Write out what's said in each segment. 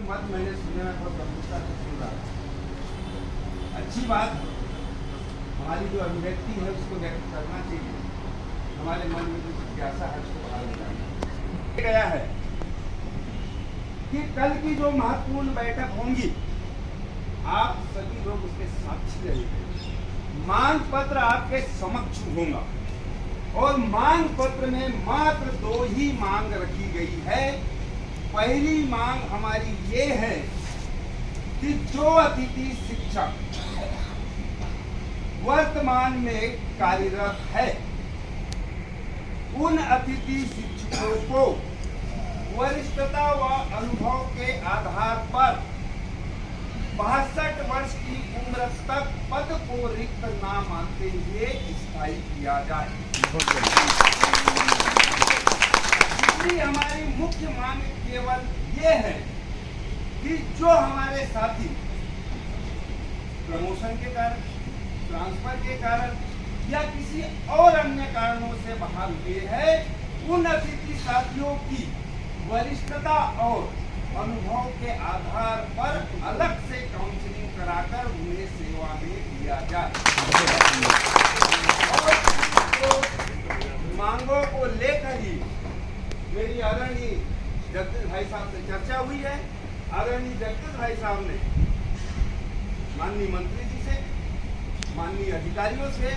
मत मैंने सुने में बहुत गंभीरता से सुन रहा। अच्छी बात, हमारी जो अभिव्यक्ति है उसको व्यक्त करना चाहिए, हमारे मन में जो जिज्ञासा है उसको बाहर निकालना गया है कि कल की जो महत्वपूर्ण बैठक होंगी आप सभी लोग उसके साक्षी रहेंगे। मांग पत्र आपके समक्ष होगा और मांग पत्र में मात्र 2 ही मांग रखी गई है। पहली मांग हमारी ये है कि जो अतिथि शिक्षक वर्तमान में कार्यरत है उन अतिथि शिक्षकों को वरिष्ठता व अनुभव के आधार पर 62 वर्ष की उम्र तक पद को रिक्त ना मानते हुए स्थायी किया जाए। इसलिए हमारी मुख्य मांग केवल ये है कि जो हमारे साथी प्रमोशन के कारण, ट्रांसफर के कारण या किसी और अन्य कारणों से बहाल हुए हैं, उन अतिथि साथियों की वरिष्ठता और अनुभव के आधार पर अलग से काउंसलिंग कराकर उन्हें सेवा में लिया जाए। और तो मांगों को लेकर ही मेरी आदरणीय जगदीश भाई साहब से चर्चा हुई है। आदरणीय जगदीश भाई साहब ने माननीय मंत्री जी से, माननीय अधिकारियों से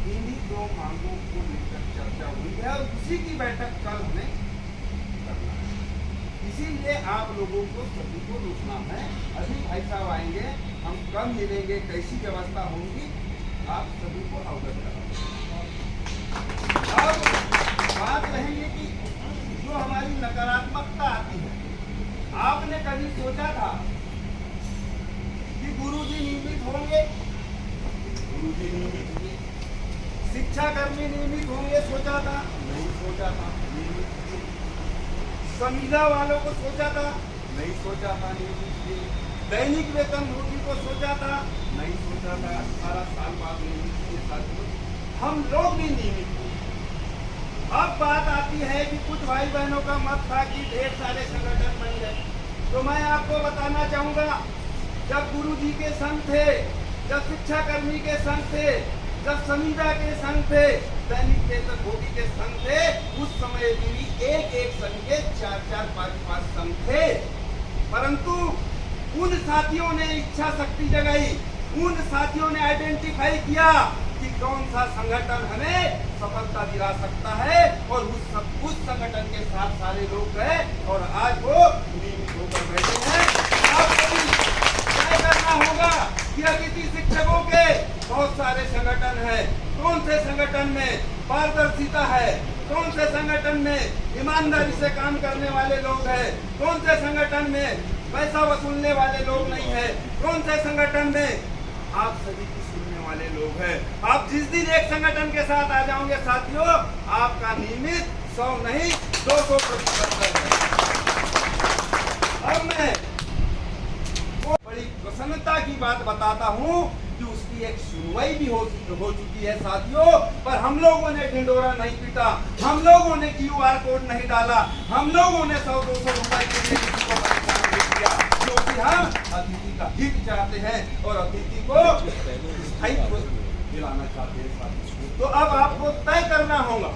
इन्हीं 2 मांगों को लेकर चर्चा हुई है और उसी की बैठक कल हमें करना है। इसीलिए आप लोगों को सभी को रुकना है। अभी भाई साहब आएंगे, हम कब मिलेंगे, कैसी व्यवस्था होगी, आप सभी को अवगत कराएंगे। अब बात रहेगी कि जो हमारी नकारात्मकता आती है, आपने कभी सोचा था कि गुरुजी नियमित होंगे? गुरुजी नियमित हुए। शिक्षाकर्मी नियमित होंगे सोचा था? नहीं सोचा था, नियमित हुए। संविदा वालों को सोचा था? नहीं सोचा था, नियमित हुए। दैनिक वेतन भोगी को सोचा था? नहीं सोचा था, 18 साल बाद नियमित हुए। साथियों, हम लोग भी नियमित हुए। अब बात आती है कि कुछ भाई बहनों का मत था कि ढेर सारे संगठन बन गए। तो मैं आपको बताना चाहूंगा, जब गुरुजी के संघ थे, जब शिक्षाकर्मी के संघ थे, जब संविदा के संघ थे, दैनिक वेतन भोगी के संघ थे, उस समय भी एक संघ के 4-4, 5-5 संघ थे। परंतु उन साथियों ने इच्छा शक्ति जगाई, उन साथियों ने आइडेंटिफाई किया कि कौन सा संगठन हमें सफलता दिला सकता है और उस संगठन के साथ सारे लोग गए और आज वो नियमित होकर बैठे हैं। आपको भी तय करना होगा कि अतिथि शिक्षकों के बहुत सारे संगठन हैं। कौन से संगठन में पारदर्शिता है, कौन से संगठन में ईमानदारी से काम करने वाले लोग हैं, कौन से संगठन में पैसा वसूलने वाले लोग नहीं है, कौन से संगठन में आप सभी की सुनने वाले लोग हैं। आप जिस दिन एक संगठन के साथ आ जाओगे साथियों, आपका नियमित 100 नहीं 200% है। अब मैं बड़ी प्रसन्नता की बात बताता हूँ कि उसकी एक सुनवाई भी हो चुकी है साथियों, पर हम लोगों ने ढिंडोरा नहीं पीटा, हम लोगों ने QR कोड नहीं डाला, हम लोगों ने 100-200 रुपए के लिए किसी को परेशान नहीं किया, क्योंकि हम अतिथि का हित चाहते हैं और अतिथि को स्थायित्व दिलाना चाहते हैं साथियों। तो अब आपको तय करना होगा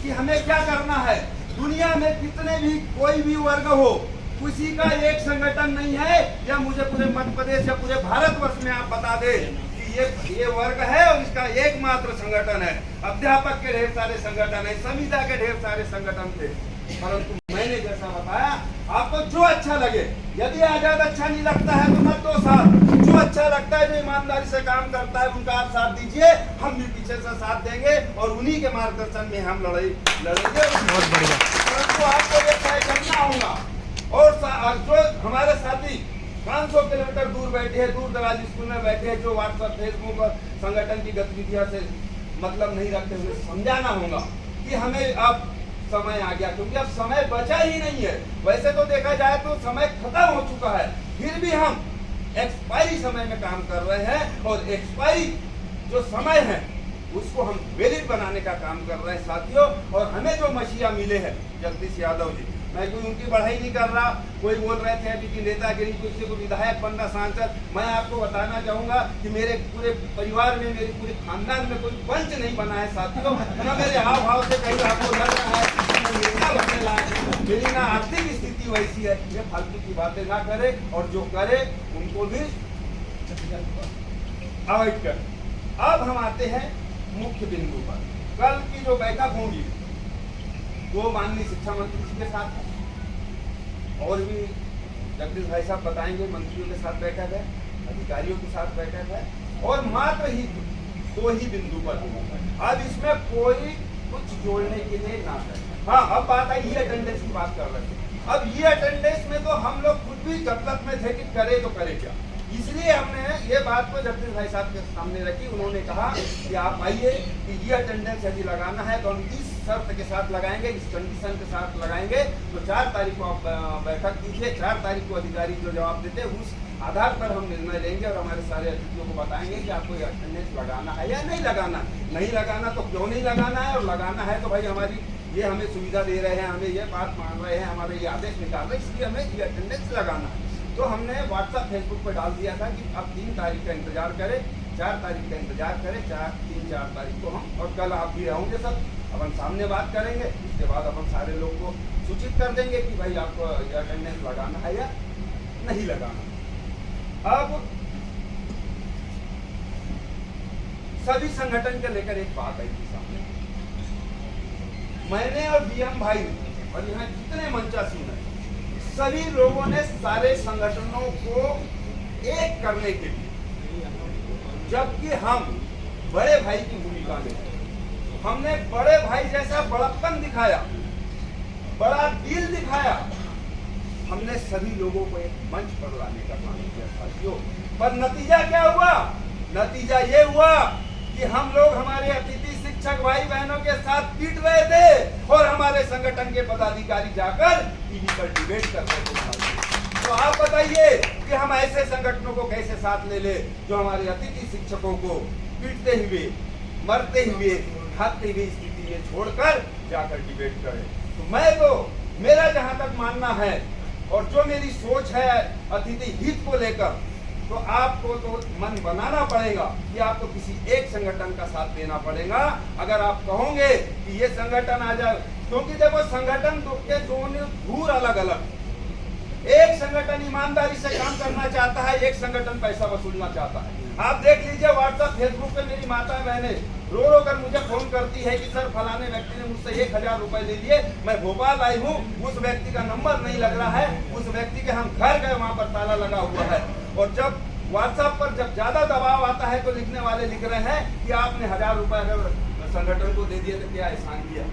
कि हमें क्या करना है। दुनिया में कितने भी कोई भी वर्ग हो, किसी का एक संगठन नहीं है, या मुझे पूरे मध्य प्रदेश या पूरे भारतवर्ष में आप बता दे कि ये वर्ग है और इसका एकमात्र संगठन है। अध्यापक के ढेर सारे संगठन है, संविदा के ढेर सारे संगठन थे, परंतु मैंने जैसा बताया आपको जो अच्छा लगे, यदि आजाद अच्छा नहीं लगता है तो मत दो साथ, जो अच्छा लगता है, जो ईमानदारी से काम करता है उनका आप साथ दीजिए, हम भी पीछे से साथ देंगे और उन्हीं के मार्गदर्शन में हम लड़ेंगे। परंतु आपको ये तय करना होगा। और जो हमारे साथी 500 किलोमीटर दूर बैठे हैं, दूर दराज स्कूल में बैठे हैं, जो व्हाट्सएप फेसबुक और संगठन की गतिविधियों से मतलब नहीं रखते हुए, समझाना होगा कि हमें अब समय आ गया, क्योंकि अब समय बचा ही नहीं है। वैसे तो देखा जाए तो समय खत्म हो चुका है, फिर भी हम एक्सपायरी समय में काम कर रहे हैं और एक्सपायरी जो समय है उसको हम वैलिड बनाने का काम कर रहे हैं साथियों। और हमें जो मसीहा मिले हैं जगदीश यादव जी, मैं कोई उनकी बढ़ाई नहीं कर रहा। कोई बोल रहे थे अभी कि नेतागिरी किसी को विधायक बनना, सांसद। मैं आपको बताना चाहूंगा कि मेरे पूरे परिवार में, मेरे पूरे खानदान में कोई पंच नहीं बना है साथियों। न मेरे हाव भाव से कहीं आपको लग रहा है कि मैं नेता बनने लायक हूं। मेरी ना आर्थिक स्थिति वैसी है। ये फालतू की बातें ना करे, और जो करे उनको भी अवॉइड कर। अब हम आते हैं मुख्य बिंदु पर। कल की जो बैठक होगी वो माननीय शिक्षा मंत्री जी के साथ है, और भी जगदीश भाई साहब बताएंगे, मंत्रियों के साथ बैठक है, अधिकारियों के साथ बैठक है, और मात्र ही 2 ही बिंदु पर। अब इसमें कोई कुछ जोड़ने के लिए ना करे। हाँ, अब बात आई अटेंडेंस की बात कर रहे थे। अब ये अटेंडेंस में तो हम लोग खुद भी गफलत में थे कि करे तो करे क्या। इसलिए हमने ये बात को जगदीश भाई साहब के सामने रखी। उन्होंने कहा कि आप आइए, कि ये अटेंडेंस यदि लगाना है तो हम इस शर्त के साथ लगाएंगे, इस कंडीशन के साथ लगाएंगे। तो 4 तारीख को आप बैठक कीजिए। 4 तारीख को अधिकारी जो जवाब देते हैं उस आधार पर हम निर्णय लेंगे, और हमारे सारे अतिथियों को बताएंगे कि आपको ये अटेंडेंस लगाना है या नहीं लगाना। नहीं लगाना तो क्यों नहीं लगाना है, और लगाना है तो भाई हमारी ये हमें सुविधा दे रहे हैं, हमें ये बात मान रहे हैं, हमारे ये आदेश निकाल रहे हैं, इसलिए हमें ये अटेंडेंस लगाना है। तो हमने व्हाट्सएप फेसबुक पर डाल दिया था कि अब 3 तारीख का इंतजार करें, 4 तारीख का इंतजार करें, 3-4 तारीख को हम, और कल आप भी रहोगे सब, अपन सामने बात करेंगे। उसके बाद अपन सारे लोग को सूचित कर देंगे कि भाई आपको अटेंडेंस लगाना है या नहीं लगाना। अब सभी संगठन के लेकर एक बात आई थी सामने। मैंने और बीएम भाई और यहाँ जितने मंचासीन हैं, सभी लोगों ने सारे संगठनों को एक करने के लिए, जबकि हम बड़े भाई की भूमिका में, हमने बड़े भाई जैसा बड़प्पन दिखाया, बड़ा दिल दिखाया। हमने सभी लोगों को एक मंच पर लाने का काम किया साथियों। पर नतीजा क्या हुआ? नतीजा ये हुआ कि हम लोग हमारे अतिथि शिक्षक भाई बहनों के साथ पीट रहे थे, और हमारे संगठन के पदाधिकारी जाकर टीवी पर डिबेट कर रहे थे। तो आप बताइए कि हम ऐसे संगठनों को कैसे साथ ले ले जो हमारे अतिथि शिक्षकों को पीटते हुए, मरते हुए, खाते हुए स्थिति में छोड़कर जाकर डिबेट करें। तो मेरा जहां तक मानना है, और जो मेरी सोच है अतिथि हित को लेकर, तो आपको तो मन बनाना पड़ेगा कि आपको किसी एक संगठन का साथ देना पड़ेगा। अगर आप कहोगे कि ये संगठन आ जाए, क्योंकि देखो संगठन के दोनों धूर अलग अलग। एक संगठन ईमानदारी से काम करना चाहता है, एक संगठन पैसा वसूलना चाहता है। आप देख लीजिए व्हाट्सएप फेसबुक पे मेरी माता बहनें रो रो कर मुझे फोन करती है कि सर फलाने व्यक्ति ने मुझसे 1000 रुपए ले लिए, मैं भोपाल आई हूँ, उस व्यक्ति का नंबर नहीं लग रहा है, उस व्यक्ति के हम घर गए, वहां पर ताला लगा हुआ है। और जब व्हाट्सएप पर जब ज्यादा दबाव आता है तो लिखने वाले लिख रहे हैं कि आपने 1000 रुपए अगर संगठन को दे दिए तो क्या एहसान किया।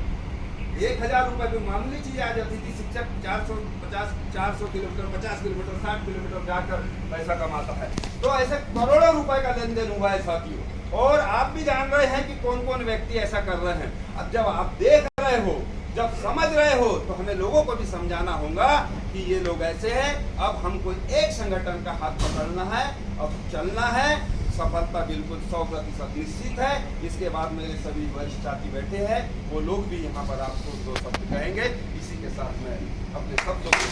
1000 रुपए की मामूली चीज। आज अतिथि शिक्षक 400 किलोमीटर, 50 किलोमीटर, 60 किलोमीटर जाकर पैसा कमाता है। तो ऐसे करोड़ों रुपए का लेन देन हुआ है साथियों, और आप भी जान रहे हैं कि कौन कौन व्यक्ति ऐसा कर रहे हैं। अब जब आप देख रहे हो, जब समझ रहे हो, तो हमें लोगों को भी समझाना होगा कि ये लोग ऐसे हैं। अब हमको एक संगठन का हाथ पकड़ना है, अब चलना है। सफलता बिल्कुल 100% निश्चित है। इसके बाद मेरे सभी वरिष्ठ साथी बैठे हैं, वो लोग भी यहाँ पर आपको 2 शब्द कहेंगे। इसी के साथ मैं अपने शब्दों को